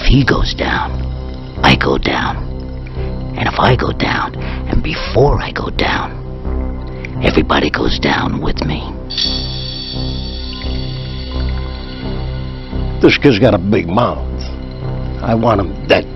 he goes down, I go down. And if I go down, and before I go down, everybody goes down with me. This kid's got a big mouth. I want him dead.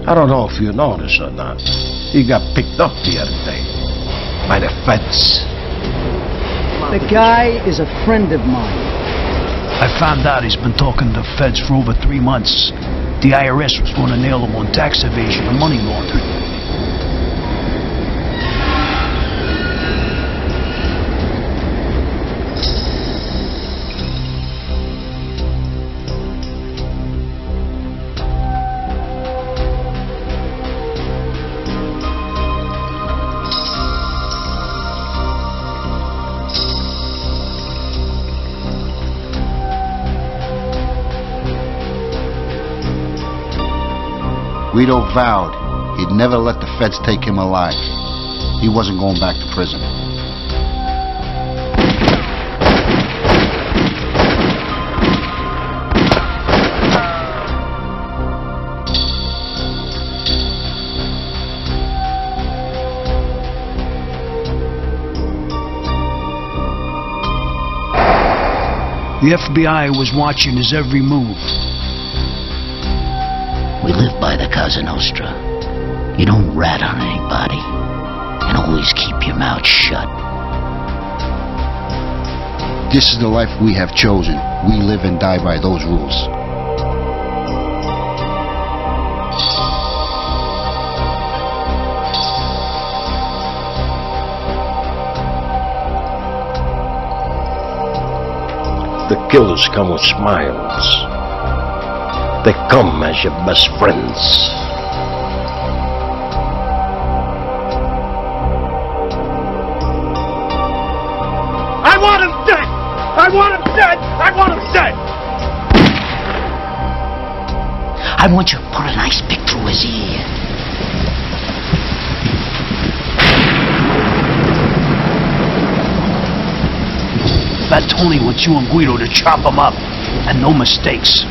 I don't know if you know this or not. He got picked up the other day by the feds. The guy is a friend of mine. I found out he's been talking to the feds for over 3 months. The IRS was going to nail him on tax evasion and money laundering. Guido vowed he'd never let the feds take him alive. He wasn't going back to prison. The FBI was watching his every move. We live by the Cosa Nostra. You don't rat on anybody, and always keep your mouth shut. This is the life we have chosen. We live and die by those rules. The killers come with smiles. They come as your best friends. I want him dead! I want him dead! I want him dead! I want you to put a nice pick through his ear. That Tony wants you and Guido to chop him up, and no mistakes.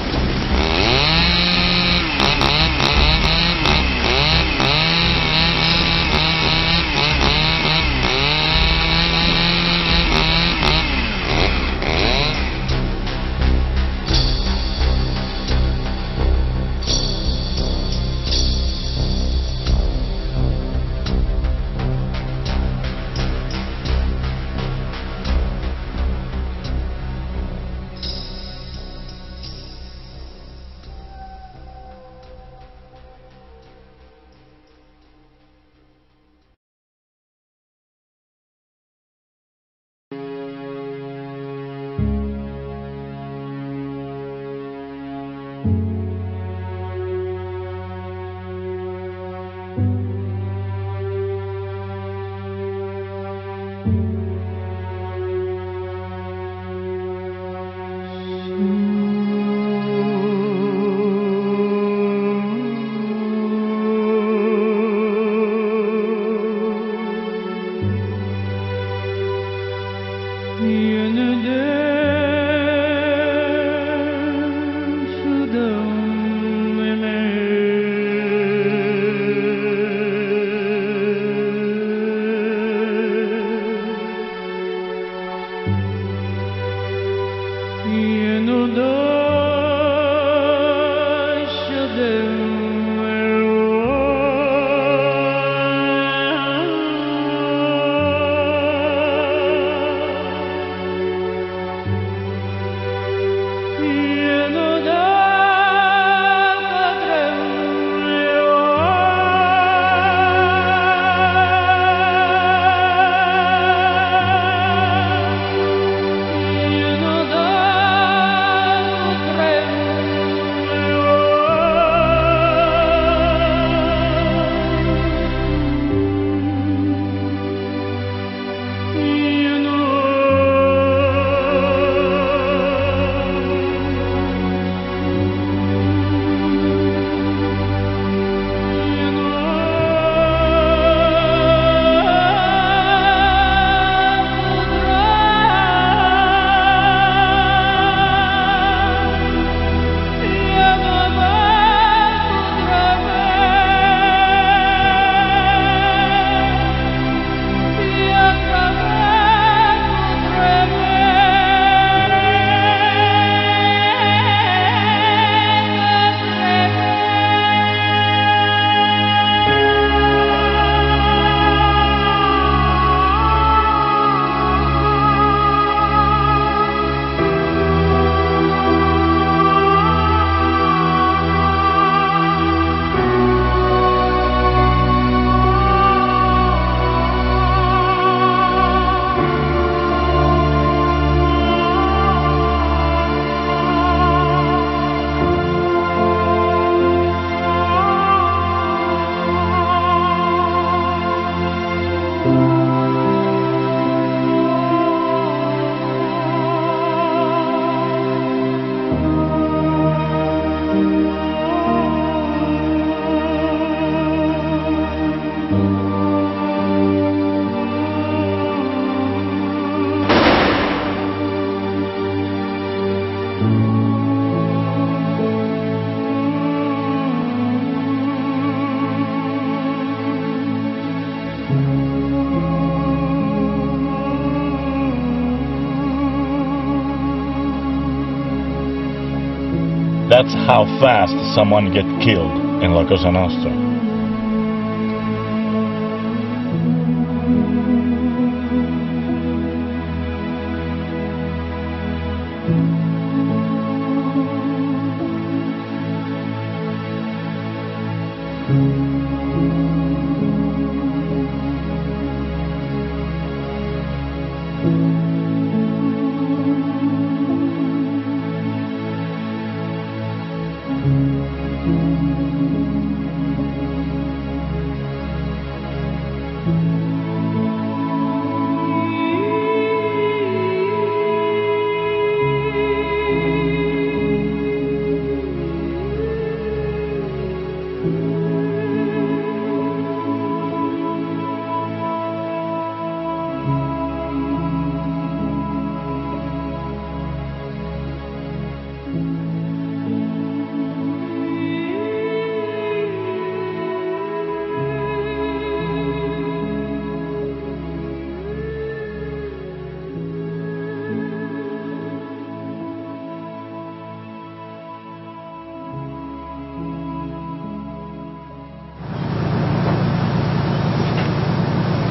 That's how fast someone gets killed in La Cosa Nostra.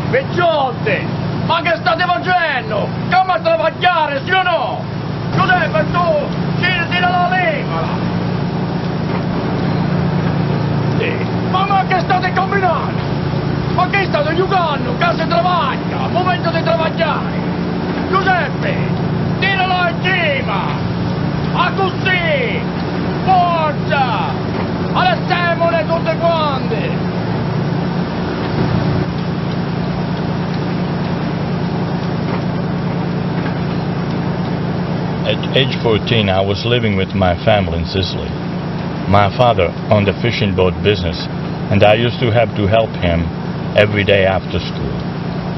Picciotti, ma che state facendo? Come travagliare, sì o no? Giuseppe, tu, tira la leva! Sì, ma che state combinando? Ma che state giocando? Che si travaglia, momento di travagliare! Giuseppe, tiralo in cima! A così! Forza! Arrestiamole tutte quante! At age 14, I was living with my family in Sicily. My father owned a fishing boat business, and I used to have to help him every day after school.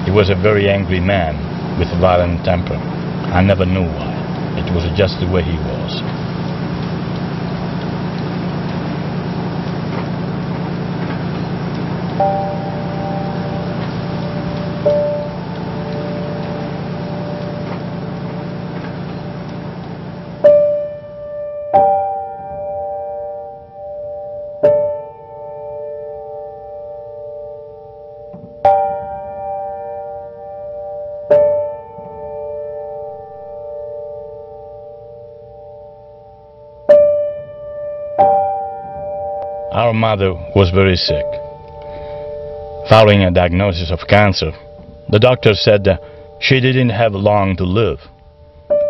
He was a very angry man with a violent temper. I never knew why. It was just the way he was. Our mother was very sick. Following a diagnosis of cancer, the doctor said that she didn't have long to live.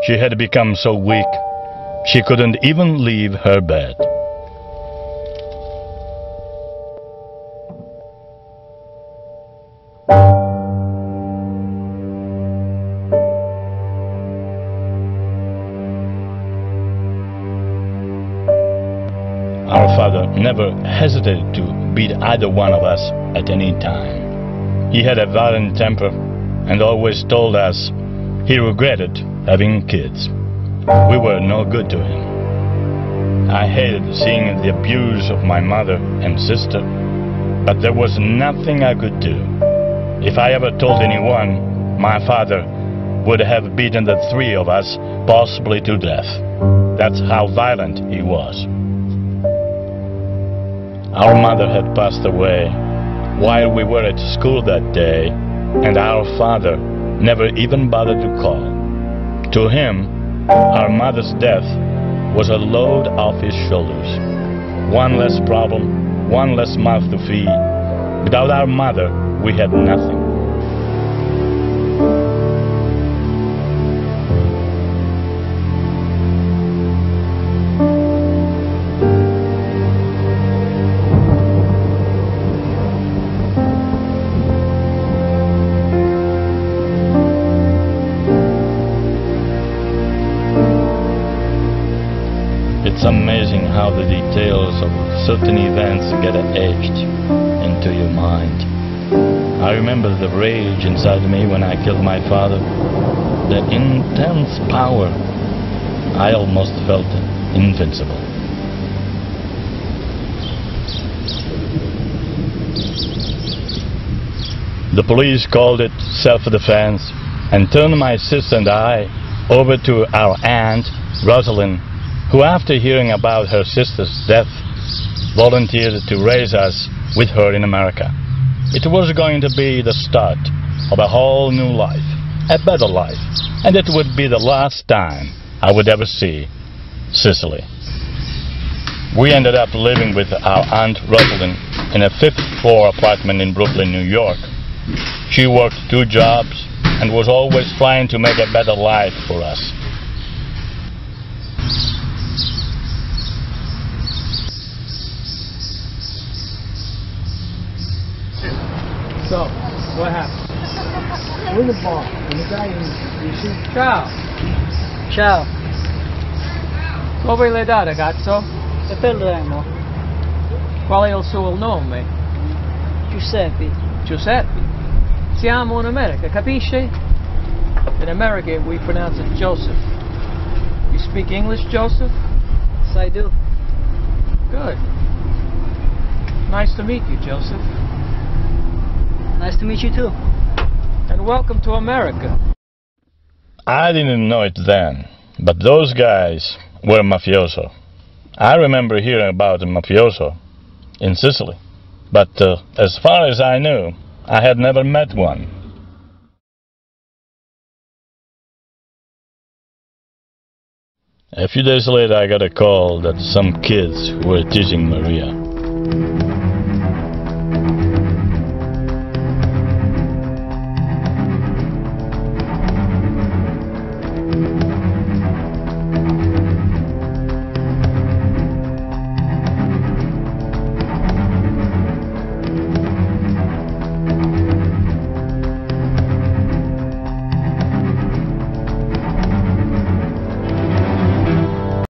She had become so weak, she couldn't even leave her bed. Our father never hesitated to beat either one of us at any time. He had a violent temper and always told us he regretted having kids. We were no good to him. I hated seeing the abuse of my mother and sister, but there was nothing I could do. If I ever told anyone, my father would have beaten the three of us, possibly to death. That's how violent he was. Our mother had passed away while we were at school that day, and our father never even bothered to call. To him, our mother's death was a load off his shoulders. One less problem, one less mouth to feed. Without our mother, we had nothing. It's amazing how the details of certain events get etched into your mind. I remember the rage inside me when I killed my father, the intense power. I almost felt invincible. The police called it self-defense and turned my sister and I over to our aunt, Rosalind, who after hearing about her sister's death volunteered to raise us with her in America. It was going to be the start of a whole new life, a better life, and it would be the last time I would ever see Sicily. We ended up living with our Aunt Rosalind in a 5th floor apartment in Brooklyn, New York. She worked 2 jobs and was always trying to make a better life for us. So, what happened? We're in the bar, and the guy dice, Ciao! ciao, Dove le dà, ragazzo? e per Remo, Qual è il suo nome? Giuseppe. Giuseppe. Siamo in America, capisci? In America we pronounce it Joseph. You speak English, Joseph? Yes, I do. Good. Nice to meet you, Joseph. Nice to meet you too. And welcome to America. I didn't know it then, but those guys were mafioso. I remember hearing about a mafioso in Sicily, but as far as I knew, I had never met one. A few days later I got a call that some kids were teasing Maria.